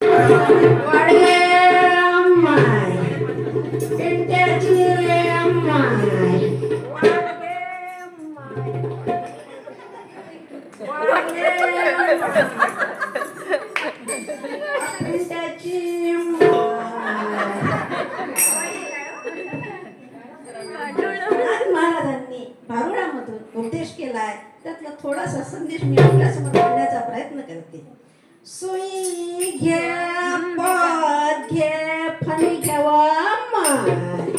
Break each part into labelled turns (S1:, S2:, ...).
S1: वाडगे अम्माय इंट्याची अम्माय वाडगे अम्माय वाडगे इंट्याची महाराजांनी भारुडामधून उपदेश केलाय त्यातला थोडासा संदेश मी आपल्यासमोर मांडण्याचा प्रयत्न करते. सुई घ्या पद घे फणी घ्यावा माय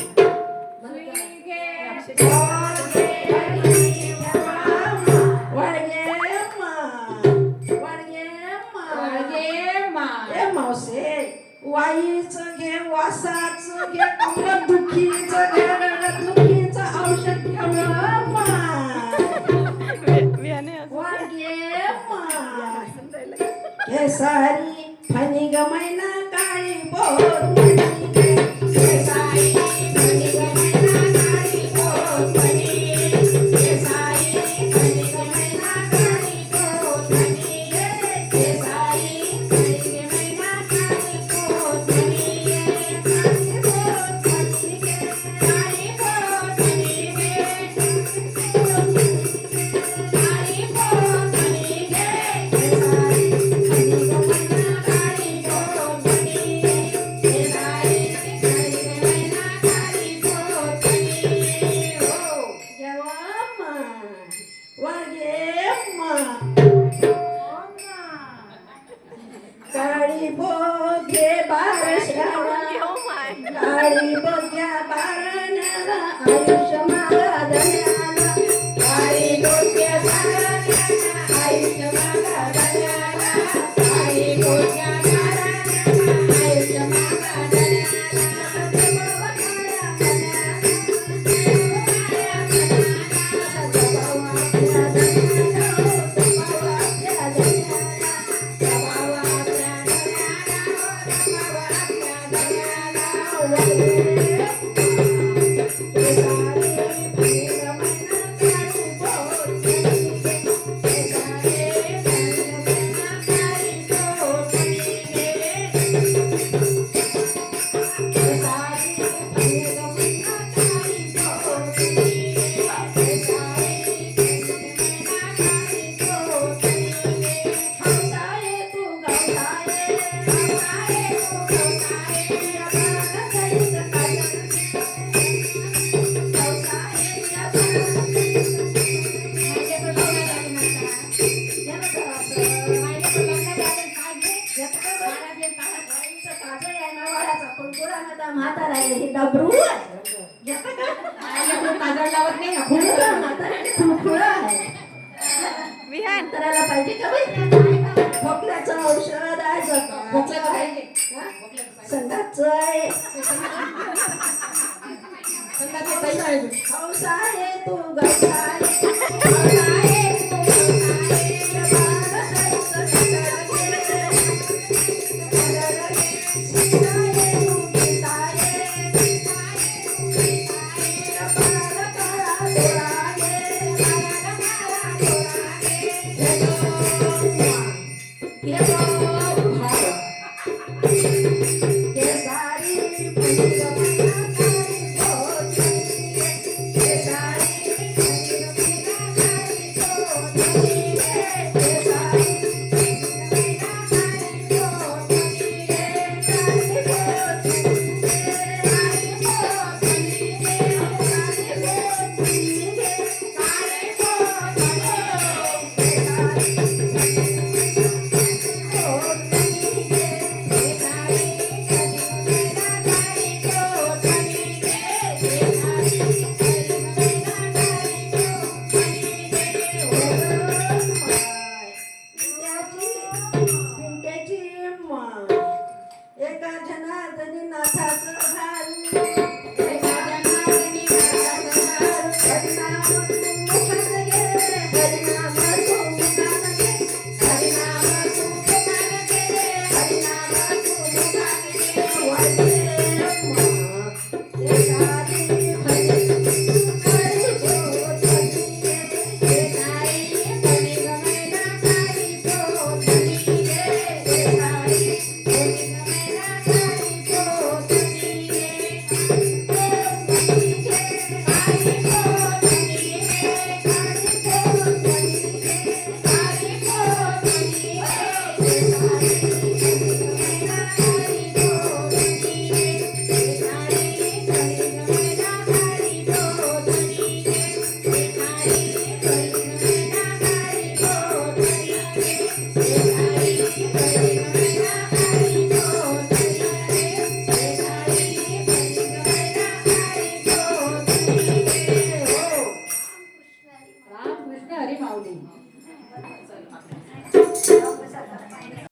S1: वाईचं घे वासाचं घे अंग दुखीचं घे दुखीचं औषध घ्यावं हे सारी फणी गमैना काळी बोल हे सारी फणी गमैना काळी बोल हे सारी फणी गमैना काळी बोल हे सारी फणी गमैना काळी बोल काळी बोगे बारशाला काळी बोग्या बारण्याला आयुष्य मागा धन्याला काळी बोग्या बारण्याला आयुष्य मागा धन्याला काळी बोग्या बारण्याला आयुष्य मागा म्हातारा हे डबरू काजळ लावत नाही करायला पाहिजे का बाई खोकल्याचं औषध आहे खोकल्याचं आहे संडाचं आहे हौसा आहे तू गौसा एका जनार्दनी नाथाचं भारू